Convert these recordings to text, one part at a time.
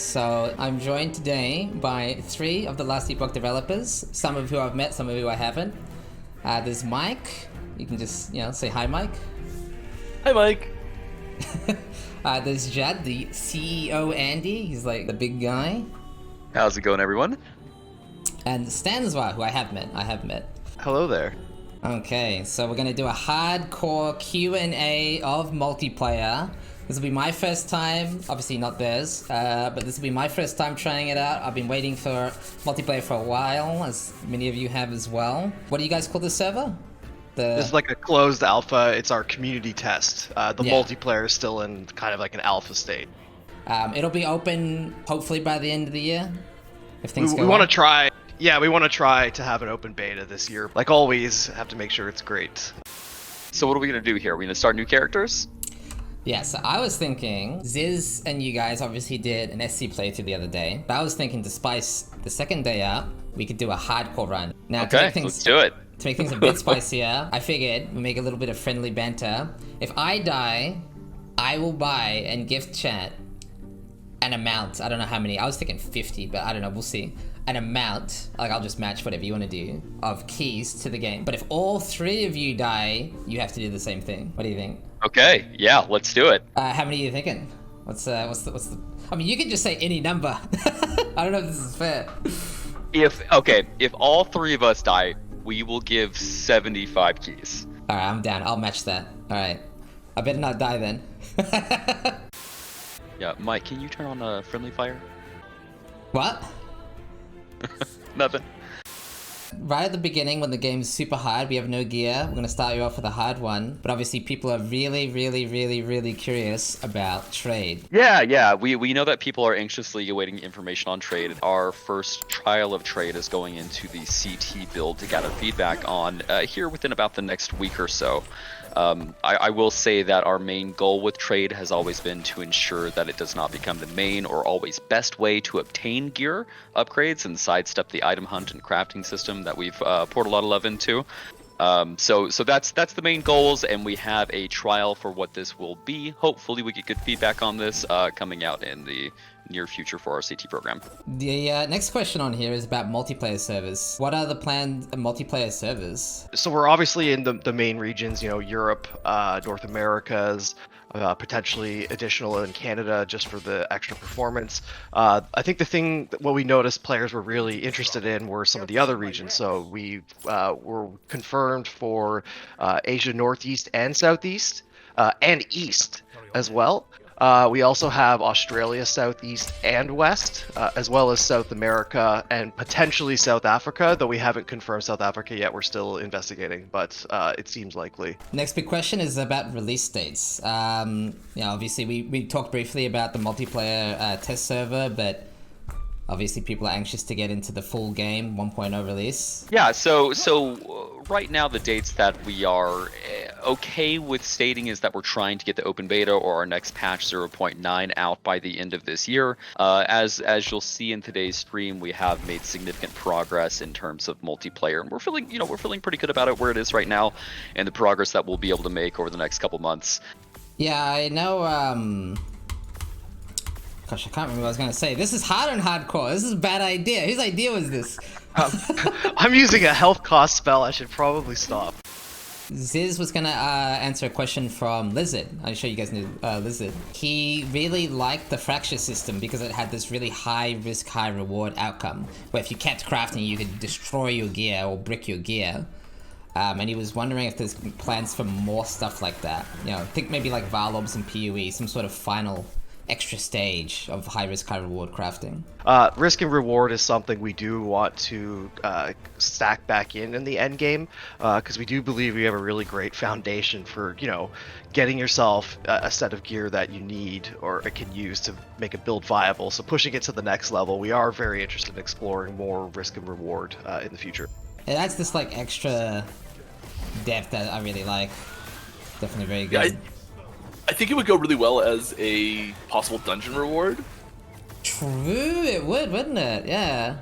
So I'm joined today by 3 of the Last Epoch developers, some of who I've met, some of who I haven't. There's Mike. You can just, say hi, Mike. Hi, Mike. There's Judd, the CEO Andy. He's like the big guy. How's it going, everyone? And Stan as well, who I have met. Hello there. Okay, so we're gonna do a hardcore Q&A of multiplayer. This will be my first time, obviously not theirs, but this will be my first time trying it out. I've been waiting for multiplayer for a while, as many of you have as well. What do you guys call this server? This is like a closed alpha. It's our community test. The multiplayer is still in kind of like an alpha state. It'll be open hopefully by the end of the year, if things go We want to well. try. Yeah, we want to try to have an open beta this year. Like always, have to make sure it's great. So what are we going to do here? Are we going to start new characters? Yeah, so I was thinking, Ziz and you guys obviously did an SC playthrough the other day, but I was thinking to spice the second day up, we could do a hardcore run. Now, Okay, let's do it. To make things a bit spicier, I figured we'll make a little bit of friendly banter. If I die, I will buy and gift chat an amount. I don't know how many. I was thinking 50, but I don't know. We'll see. An amount, like I'll just match whatever you want to do, of keys to the game. But if all 3 of you die, you have to do the same thing. What do you think? Okay, yeah, let's do it. How many are you thinking? What's the? I mean, you can just say any number. I don't know if this is fair. If all 3 of us die, we will give 75 keys. All right, I'm down. I'll match that. All right, I better not die then. Yeah, Mike, can you turn on friendly fire? What? Nothing. Right at the beginning, when the game's super hard, we have no gear. We're gonna start you off with a hard one, but obviously people are really curious about trade. Yeah, we know that people are anxiously awaiting information on trade. Our first trial of trade is going into the CT build to gather feedback on here within about the next week or so. I will say that our main goal with trade has always been to ensure that it does not become the main or always best way to obtain gear upgrades and sidestep the item hunt and crafting system that we've poured a lot of love into. So that's the main goals, and we have a trial for what this will be. Hopefully we get good feedback on this coming out in the near future for our CT program. The next question on here is about multiplayer servers. What are the planned multiplayer servers? So we're obviously in the main regions, Europe, North Americas, potentially additional in Canada just for the extra performance. I think what we noticed players were really interested in were some of the other regions. So we were confirmed for Asia Northeast and Southeast and East as well. We also have Australia Southeast and West, as well as South America and potentially South Africa, though we haven't confirmed South Africa yet. We're still investigating, but it seems likely. Next big question is about release dates. Obviously we talked briefly about the multiplayer test server, but obviously people are anxious to get into the full game 1.0 release. Yeah, so right now the dates that we are okay with stating is that we're trying to get the open beta or our next patch 0.9 out by the end of this year. As you'll see in today's stream, we have made significant progress in terms of multiplayer, and we're feeling pretty good about it where it is right now and the progress that we'll be able to make over the next couple months. Yeah, I know. Gosh, I can't remember what I was going to say. This is hard on hardcore. This is a bad idea. Whose idea was this? I'm using a health cost spell. I should probably stop. Ziz was going to answer a question from Lizard. I'm sure you guys knew Lizard. He really liked the fracture system because it had this really high risk, high reward outcome, where if you kept crafting, you could destroy your gear or brick your gear. And he was wondering if there's plans for more stuff like that. Think maybe like Varlobs and PoE, some sort of final extra stage of high risk, high reward crafting. Risk and reward is something we do want to stack back in the end game, because we do believe we have a really great foundation for getting yourself a set of gear that you need or can use to make a build viable. So pushing it to the next level, we are very interested in exploring more risk and reward in the future. It adds this like extra depth that I really like. Definitely very good. Yeah, I think it would go really well as a possible dungeon reward. True, it would, wouldn't it? Yeah.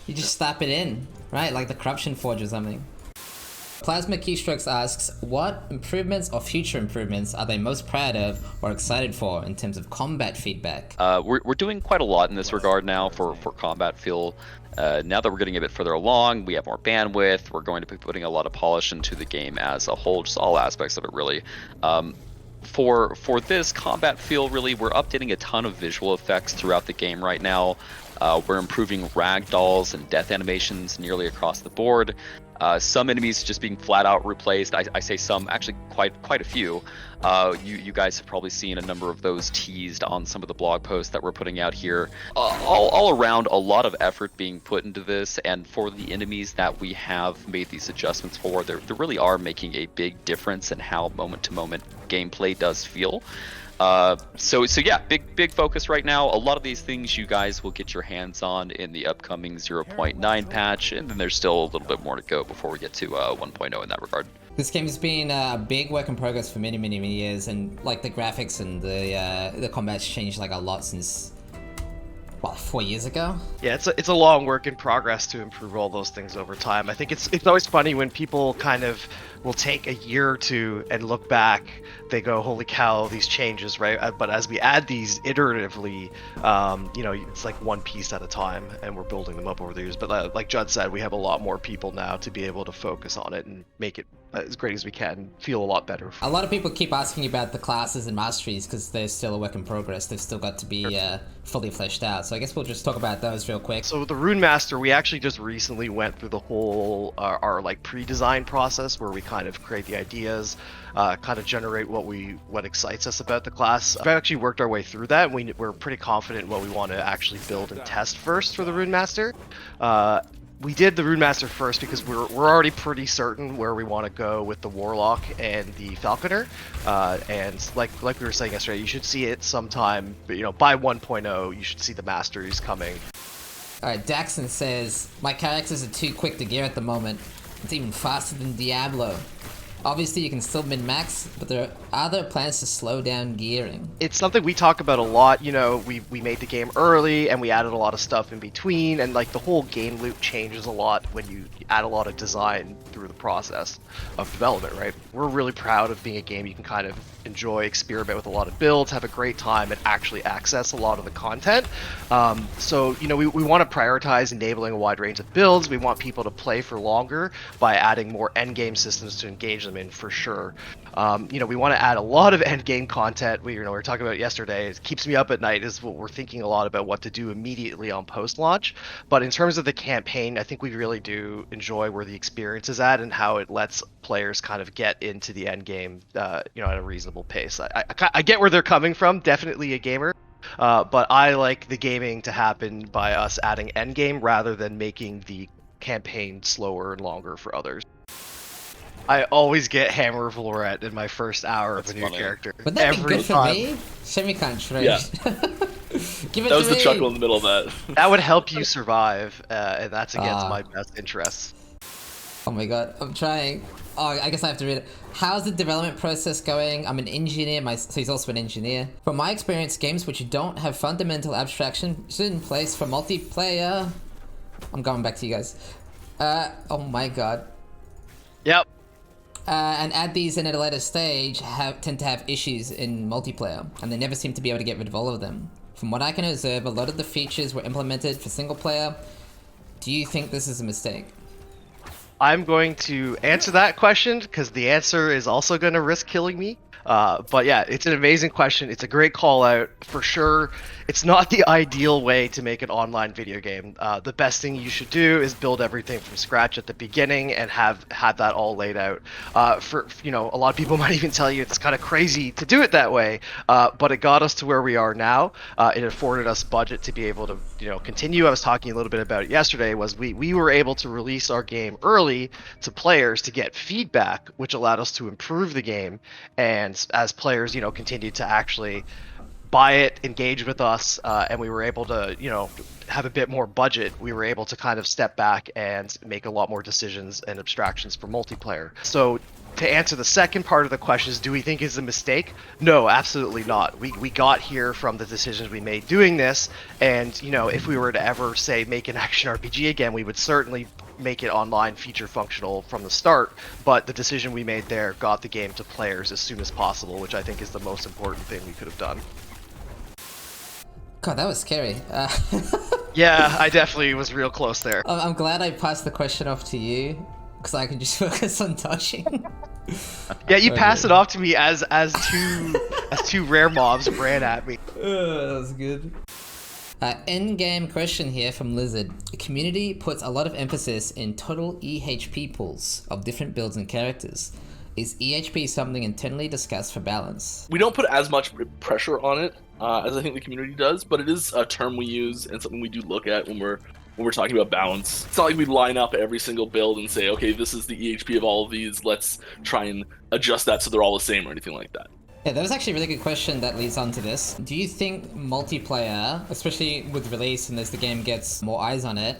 You just slap it in, right? Like the Corruption Forge or something. Plasma Keystrokes asks, what improvements or future improvements are they most proud of or excited for in terms of combat feedback? We're doing quite a lot in this regard now for combat feel. Now that we're getting a bit further along, we have more bandwidth. We're going to be putting a lot of polish into the game as a whole, just all aspects of it really. For this combat feel, really, we're updating a ton of visual effects throughout the game right now. We're improving ragdolls and death animations nearly across the board. Some enemies just being flat out replaced. I say some, actually quite a few. You guys have probably seen a number of those teased on some of the blog posts that we're putting out here. All around, a lot of effort being put into this, and for the enemies that we have made these adjustments for, they really are making a big difference in how moment-to-moment gameplay does feel. So yeah, big focus right now. A lot of these things you guys will get your hands on in the upcoming 0.9 patch, and then there's still a little bit more to go before we get to 1.0 in that regard. This game's been a big work in progress for many years, and like the graphics and the combat's changed like a lot since, what, 4 years ago? Yeah, it's a long work in progress to improve all those things over time. I think it's always funny when people kind of will take a year or two and look back, they go, holy cow, these changes, right? But as we add these iteratively, it's like one piece at a time, and we're building them up over the years. But like Judd said, we have a lot more people now to be able to focus on it and make it as great as we can, feel a lot better. A lot of people keep asking about the classes and masteries because they're still a work in progress. They've still got to be fully fleshed out. So I guess we'll just talk about those real quick. So the Rune Master, we actually just recently went through the whole our like pre-design process where we kind of create the ideas, kind of generate what excites us about the class. We've actually worked our way through that, and we're pretty confident in what we want to actually build and test first for the Rune Master. We did the Rune Master first because we're already pretty certain where we want to go with the Warlock and the Falconer, and like we were saying yesterday, you should see it sometime. But, by 1.0, you should see the Masteries coming. Alright, Daxon says, my characters are too quick to gear at the moment. It's even faster than Diablo. Obviously, you can still min-max, but are there plans to slow down gearing? It's something we talk about a lot. We made the game early, and we added a lot of stuff in between, and like the whole game loop changes a lot when you add a lot of design through the process of development, right? We're really proud of being a game you can kind of enjoy, experiment with a lot of builds, have a great time, and actually access a lot of the content. So we want to prioritize enabling a wide range of builds. We want people to play for longer by adding more endgame systems to engage them in, for sure. We want to add a lot of endgame content. We were talking about it yesterday. It keeps me up at night, is what we're thinking a lot about what to do immediately on post-launch. But in terms of the campaign, I think we really do enjoy where the experience is at and how it lets players kind of get into the endgame, at a reasonable pace. I get where they're coming from. Definitely a gamer. But I like the gaming to happen by us adding endgame rather than making the campaign slower and longer for others. I always get Hammer of Lorette in my first hour of a new character. Would that Every be good time. for me? Semi-country. Yeah. Give it That was to the me. chuckle in the middle of that. That would help you survive, and that's against my best interests. Oh my god, I'm trying. Oh, I guess I have to read it. How's the development process going? I'm an engineer, so he's also an engineer. From my experience, games which don't have fundamental abstraction in place for multiplayer... I'm going back to you guys. Oh my god. Yep. And add these in at a later stage tend to have issues in multiplayer, and they never seem to be able to get rid of all of them. From what I can observe, a lot of the features were implemented for single player. Do you think this is a mistake? I'm going to answer that question because the answer is also going to risk killing me. But yeah, it's an amazing question. It's a great call out for sure. It's not the ideal way to make an online video game. The best thing you should do is build everything from scratch at the beginning and have that all laid out. A lot of people might even tell you it's kind of crazy to do it that way, but it got us to where we are now. It afforded us budget to be able to continue. I was talking a little bit about it yesterday. Was we were able to release our game early to players to get feedback, which allowed us to improve the game. And as players continued to actually buy it, engage with us, and we were able to have a bit more budget, we were able to kind of step back and make a lot more decisions and abstractions for multiplayer. So to answer the second part of the question is, do we think it's a mistake? No, absolutely not. We got here from the decisions we made doing this, and if we were to ever say make an action RPG again, we would certainly make it online feature functional from the start, but the decision we made there got the game to players as soon as possible, which I think is the most important thing we could have done. God, that was scary. Yeah, I definitely was real close there. I'm glad I passed the question off to you, because I can just focus on dodging. Yeah, you Okay. pass it off to me as two rare mobs ran at me. That was good. Endgame question here from Lizard. The community puts a lot of emphasis in total EHP pools of different builds and characters. Is EHP something internally discussed for balance? We don't put as much pressure on it as I think the community does, but it is a term we use and something we do look at when we're talking about balance. It's not like we line up every single build and say, okay, this is the EHP of all of these, let's try and adjust that so they're all the same or anything like that. Yeah, that was actually a really good question that leads on to this. Do you think multiplayer, especially with release and as the game gets more eyes on it,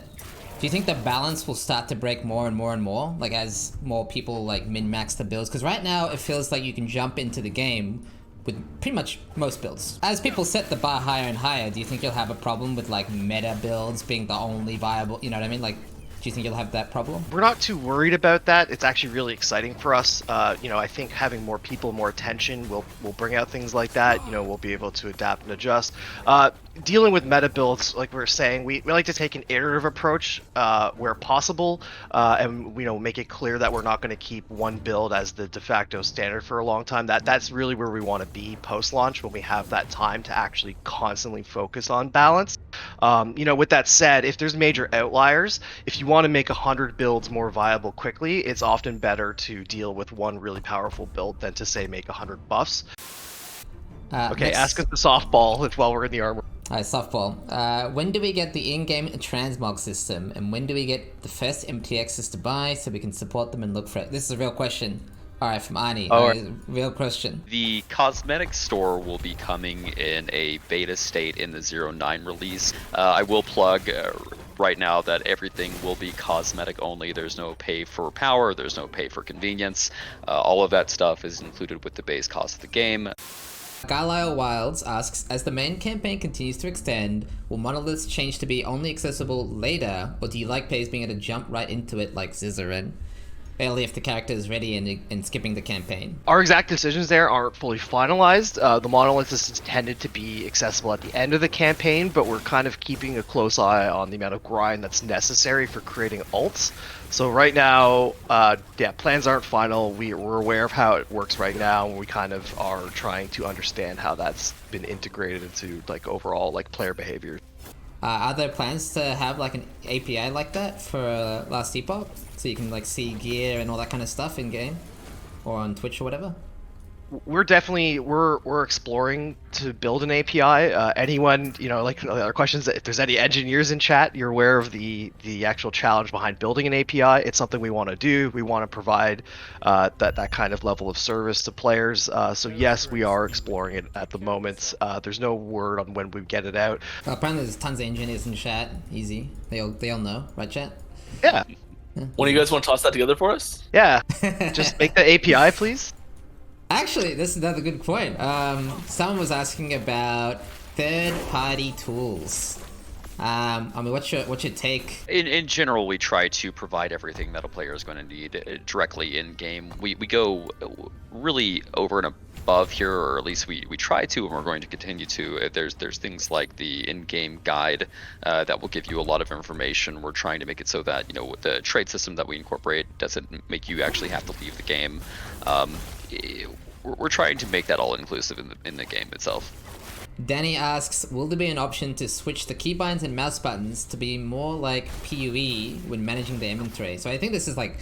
do you think the balance will start to break more and more and more? Like as more people like min-max the builds? Because right now it feels like you can jump into the game with pretty much most builds. As people set the bar higher and higher, do you think you'll have a problem with like meta builds being the only viable, you know what I mean? Like, do you think you'll have that problem? We're not too worried about that. It's actually really exciting for us. I think having more people, more attention will bring out things like that. We'll be able to adapt and adjust. Dealing with meta builds, like we were saying, we like to take an iterative approach where possible, and make it clear that we're not going to keep one build as the de facto standard for a long time. That's really where we want to be post-launch, when we have that time to actually constantly focus on balance. With that said, if there's major outliers, if you want to make 100 builds more viable quickly, it's often better to deal with one really powerful build than to say make 100 buffs. Okay, ask us the softball while we're in the armor. Alright, softball. When do we get the in-game transmog system, and when do we get the first MTXs to buy so we can support them and look for it? This is a real question. Alright, from Ani. Real question. The cosmetic store will be coming in a beta state in the 09 release. I will plug right now that everything will be cosmetic only. There's no pay for power, there's no pay for convenience. All of that stuff is included with the base cost of the game. Garlyle Wilds asks, as the main campaign continues to extend, will monoliths change to be only accessible later, or do you like players being able to jump right into it like Zizarin, early if the character is ready and skipping the campaign? Our exact decisions there aren't fully finalized. The monolith is intended to be accessible at the end of the campaign, but we're kind of keeping a close eye on the amount of grind that's necessary for creating ults. So right now, plans aren't final. We're aware of how it works right now, and we kind of are trying to understand how that's been integrated into like overall like player behavior. Are there plans to have like an API like that for Last Epoch, so you can like see gear and all that kind of stuff in game, or on Twitch or whatever? We're definitely we're exploring to build an API. Anyone, our questions, if there's any engineers in chat, you're aware of the actual challenge behind building an API. It's something we want to do. We want to provide that kind of level of service to players. So yes, we are exploring it at the moment. There's no word on when we get it out. Apparently there's tons of engineers in chat. Easy. They all know, right, chat? Yeah. When do you guys want to toss that together for us? Yeah. Just make the API, please. Actually, this is another good point. Someone was asking about third-party tools. What's your take? In general, we try to provide everything that a player is going to need directly in game. We go really over and above here, or at least we try to, and we're going to continue to. There's things like the in-game guide that will give you a lot of information. We're trying to make it so that the trade system that we incorporate doesn't make you actually have to leave the game. We're trying to make that all inclusive in the game itself. Danny asks, will there be an option to switch the keybinds and mouse buttons to be more like PoE when managing the inventory? So I think this is like,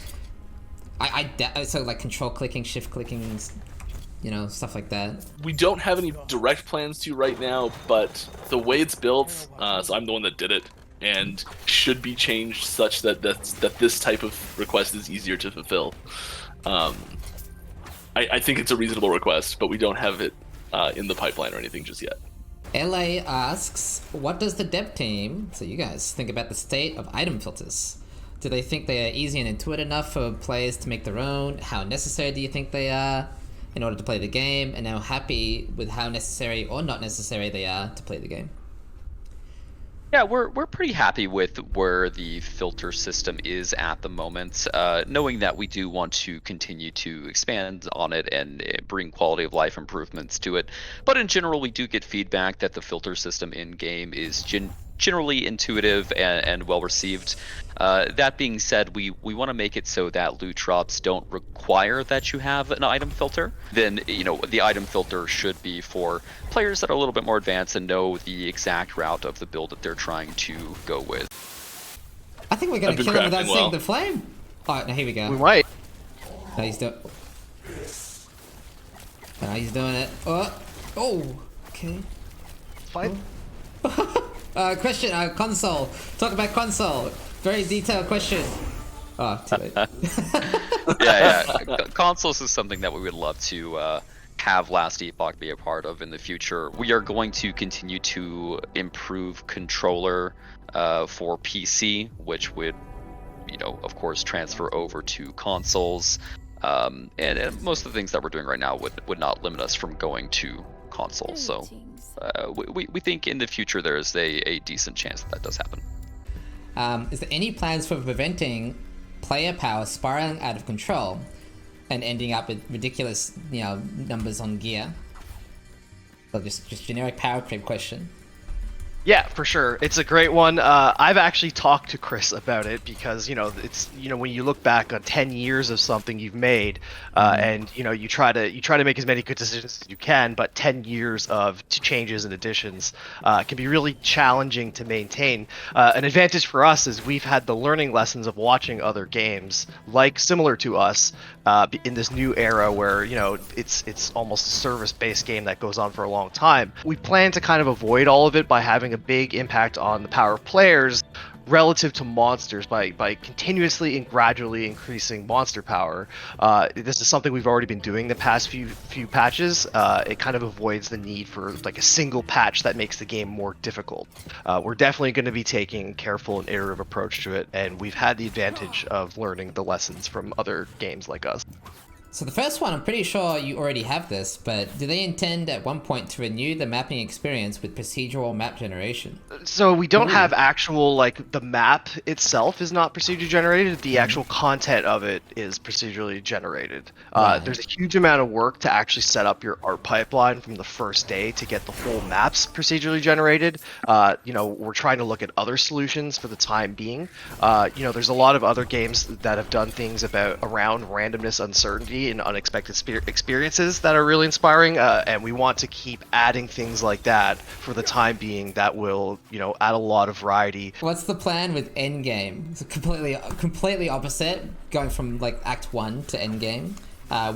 so like control clicking, shift clicking, stuff like that. We don't have any direct plans to right now, but the way it's built, so I'm the one that did it, and should be changed such that this type of request is easier to fulfill. I think it's a reasonable request, but we don't have it in the pipeline or anything just yet. LA asks, what does the dev team, so you guys, think about the state of item filters? Do they think they are easy and intuitive enough for players to make their own? How necessary do you think they are in order to play the game? And how happy with how necessary or not necessary they are to play the game? Yeah, we're pretty happy with where the filter system is at the moment, knowing that we do want to continue to expand on it and bring quality of life improvements to it. But in general, we do get feedback that the filter system in game is generally intuitive and well received. That being said, we want to make it so that loot drops don't require that you have an item filter. Then, the item filter should be for players that are a little bit more advanced and know the exact route of the build that they're trying to go with. I think we're gonna I've been kill him without crafting seeing well. the flame. Oh, no, here we go. We might. No, he's doing. No, he's doing it. Oh, okay. Fine. Question. Console. Talk about console. Very detailed question. Oh, too late. Yeah. Consoles is something that we would love to have Last Epoch be a part of in the future. We are going to continue to improve controller for PC, which would, of course, transfer over to consoles. And most of the things that we're doing right now would not limit us from going to consoles. So we think in the future there's a decent chance that does happen. Is there any plans for preventing player power spiraling out of control and ending up with ridiculous, numbers on gear? So just generic power creep question. Yeah, for sure. It's a great one. I've actually talked to Chris about it because, it's, when you look back on 10 years of something you've made, and, you try to make as many good decisions as you can, but 10 years of changes and additions can be really challenging to maintain. An advantage for us is we've had the learning lessons of watching other games, similar to us, in this new era where, it's almost a service-based game that goes on for a long time. We plan to kind of avoid all of it by having a big impact on the power of players relative to monsters by continuously and gradually increasing monster power. This is something we've already been doing the past few patches. It kind of avoids the need for a single patch that makes the game more difficult. We're definitely going to be taking a careful and iterative approach to it, and we've had the advantage of learning the lessons from other games like us. So the first one, I'm pretty sure you already have this, but do they intend at one point to renew the mapping experience with procedural map generation? So we don't have actual, the map itself is not procedurally generated, the actual content of it is procedurally generated. Right. There's a huge amount of work to actually set up your art pipeline from the first day to get the whole maps procedurally generated. We're trying to look at other solutions for the time being. There's a lot of other games that have done things around randomness, uncertainty, and unexpected experiences that are really inspiring, and we want to keep adding things like that for the time being that will, add a lot of variety. What's the plan with Endgame? It's completely opposite, going from Act 1 to Endgame.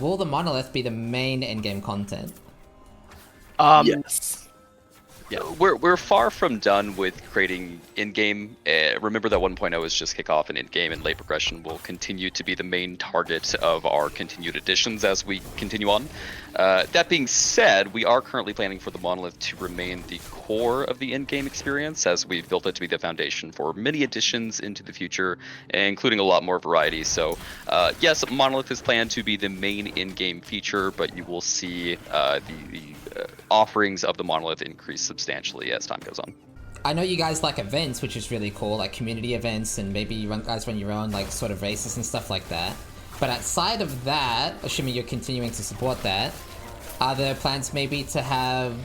Will the monolith be the main Endgame content? Yes. Yeah, we're far from done with creating in-game. Remember that 1.0 is just kickoff, and in-game and late progression will continue to be the main target of our continued additions as we continue on. That being said, we are currently planning for the monolith to remain the core of the in-game experience, as we've built it to be the foundation for many additions into the future, including a lot more variety. So yes, monolith is planned to be the main in-game feature, but you will see the offerings of the monolith increase substantially as time goes on. I know you guys like events, which is really cool, like community events, and maybe you guys run your own sort of races and stuff like that. But outside of that, assuming you're continuing to support that, are there plans maybe to have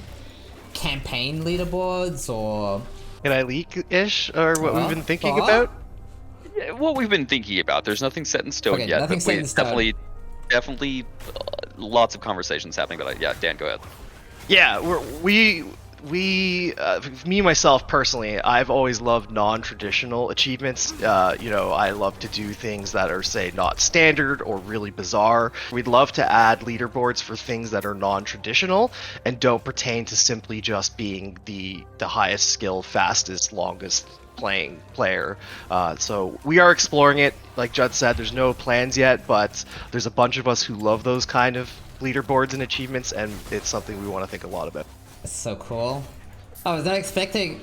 campaign leaderboards or... Can I leak-ish, or what we've been thinking Thought? about? Yeah, what we've been thinking about. There's nothing set in stone Okay, yet, nothing but set in stone. definitely lots of conversations happening. But yeah, Dan, go ahead. Yeah, me myself personally, I've always loved non-traditional achievements. I love to do things that are, say, not standard or really bizarre. We'd love to add leaderboards for things that are non-traditional and don't pertain to simply just being the highest skill, fastest, longest playing player. So we are exploring it. Like Judd said, there's no plans yet, but there's a bunch of us who love those kind of leaderboards and achievements, and it's something we want to think a lot about. That's so cool. I was not expecting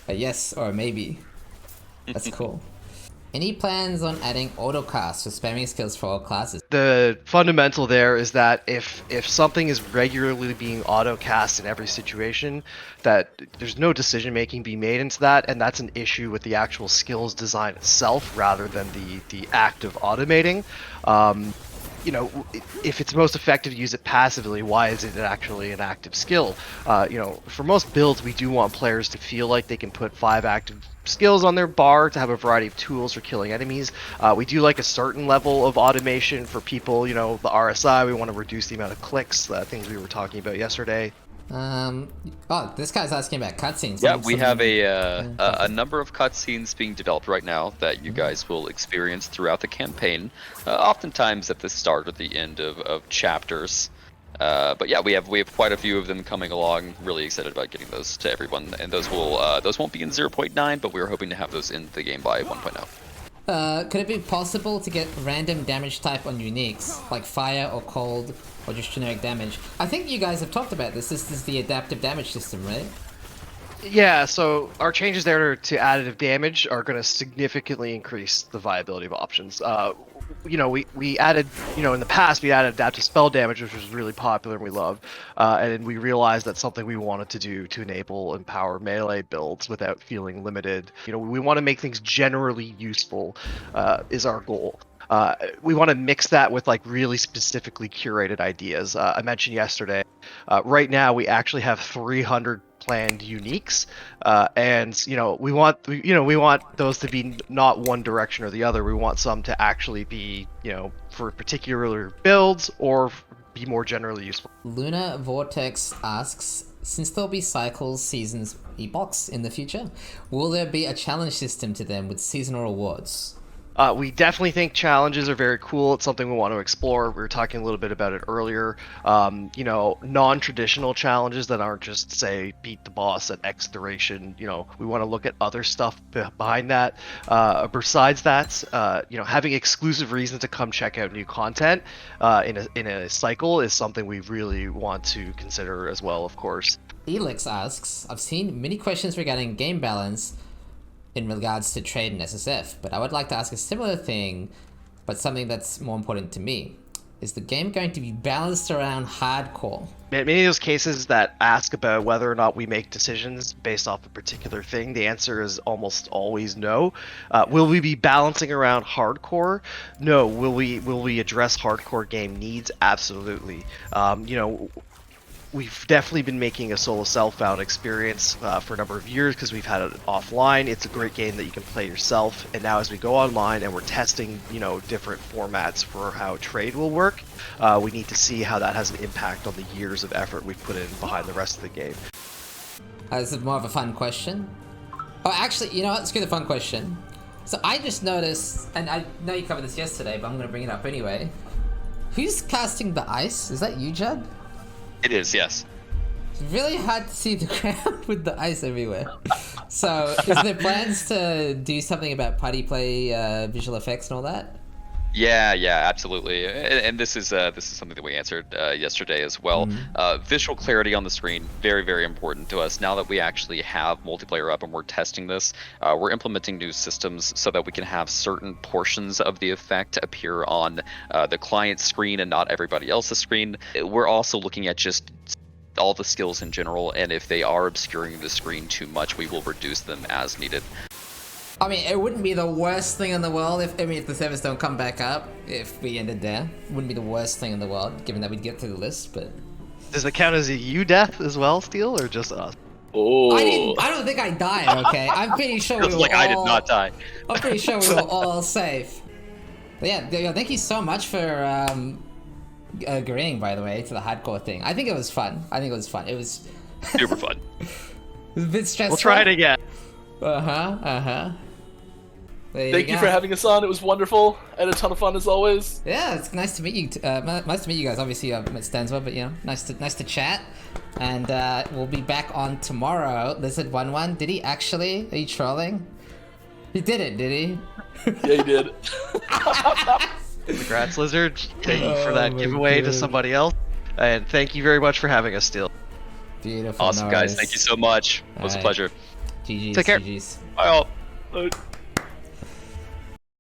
a yes or a maybe. That's cool. Any plans on adding autocast for spamming skills for all classes? The fundamental there is that if something is regularly being auto-cast in every situation, that there's no decision making being made into that, and that's an issue with the actual skills design itself rather than the act of automating. You know, if it's most effective to use it passively, why is it actually an active skill? You know, for most builds, we do want players to feel like they can put 5 active skills on their bar to have a variety of tools for killing enemies. We do like a certain level of automation for people, you know, the RSI, we want to reduce the amount of clicks, things we were talking about yesterday. Oh, this guy's asking about cutscenes. Yeah, we have a number of cutscenes being developed right now that you guys will experience throughout the campaign, oftentimes at the start or the end of chapters. But yeah, we have quite a few of them coming along. Really excited about getting those to everyone, and those won't be in 0.9, but we're hoping to have those in the game by 1.0. Could it be possible to get random damage type on uniques, like fire or cold, or just generic damage? I think you guys have talked about this. This is the adaptive damage system, right? Yeah, so our changes there to additive damage are going to significantly increase the viability of options. You know, we added, you know, in the past we added adaptive spell damage, which was really popular and we loved, and we realized that's something we wanted to do to enable empower melee builds without feeling limited. You know, we want to make things generally useful, is our goal. We want to mix that with like really specifically curated ideas. I mentioned yesterday, right now we actually have 300 planned uniques, and you know we want those to be not one direction or the other. We want some to actually be, you know, for particular builds or be more generally useful. Luna Vortex asks, since there'll be cycles, seasons, epochs in the future, will there be a challenge system to them with seasonal rewards? We definitely think challenges are very cool. It's something we want to explore. We were talking a little bit about it earlier. You know, non-traditional challenges that aren't just, say, beat the boss at X duration. You know, we want to look at other stuff behind that. Besides that, you know, having exclusive reasons to come check out new content in a cycle is something we really want to consider as well, of course. Elix asks, I've seen many questions regarding game balance in regards to trade and SSF, but I would like to ask a similar thing, but something that's more important to me. Is the game going to be balanced around hardcore? Many of those cases that ask about whether or not we make decisions based off a particular thing, the answer is almost always no. Will we be balancing around hardcore? No. Will we address hardcore game needs? Absolutely. You know, we've definitely been making a solo self-found experience for a number of years because we've had it offline. It's a great game that you can play yourself, and now as we go online and we're testing, you know, different formats for how trade will work, we need to see how that has an impact on the years of effort we've put in behind the rest of the game. This is more of a fun question. Oh, actually, you know what? Screw the fun question. So I just noticed, and I know you covered this yesterday, but I'm going to bring it up anyway. Who's casting the ice? Is that you, Judd? It is, yes. It's really hard to see the ground with the ice everywhere. So, is there plans to do something about party play, visual effects and all that? Yeah, absolutely. And this is something that we answered yesterday as well. Visual clarity on the screen, very, very important to us. Now that we actually have multiplayer up and we're testing this, we're implementing new systems so that we can have certain portions of the effect appear on the client screen and not everybody else's screen. We're also looking at just all the skills in general, and if they are obscuring the screen too much, we will reduce them as needed. I mean, it wouldn't be the worst thing in the world if the servers don't come back up if we ended there. It wouldn't be the worst thing in the world, given that we'd get through the list, but... Does it count as a you death as well, Steel, or just us? Oh. I don't think I died, okay? I'm pretty sure we were all... I did not die. I'm pretty sure we were all safe. But yeah, thank you so much for agreeing, by the way, to the hardcore thing. I think it was fun. It was... Super fun. It was a bit stressful. We'll try it again. Thank you for having us on. It was wonderful. I had a ton of fun as always. Yeah, it's nice to meet you. Nice to meet you guys. Obviously, I've met Stanswa, but you know, nice to chat. And we'll be back on tomorrow. Lizard11, did he actually? Are you trolling? He did it, did he? Yeah, he did. Congrats, Lizard. Thank you for that giveaway to somebody else. And thank you very much for having us, Steel. Beautiful. Awesome, guys. Thank you so much. It was a pleasure. GG's. Take care. GG's. Bye all. Bye.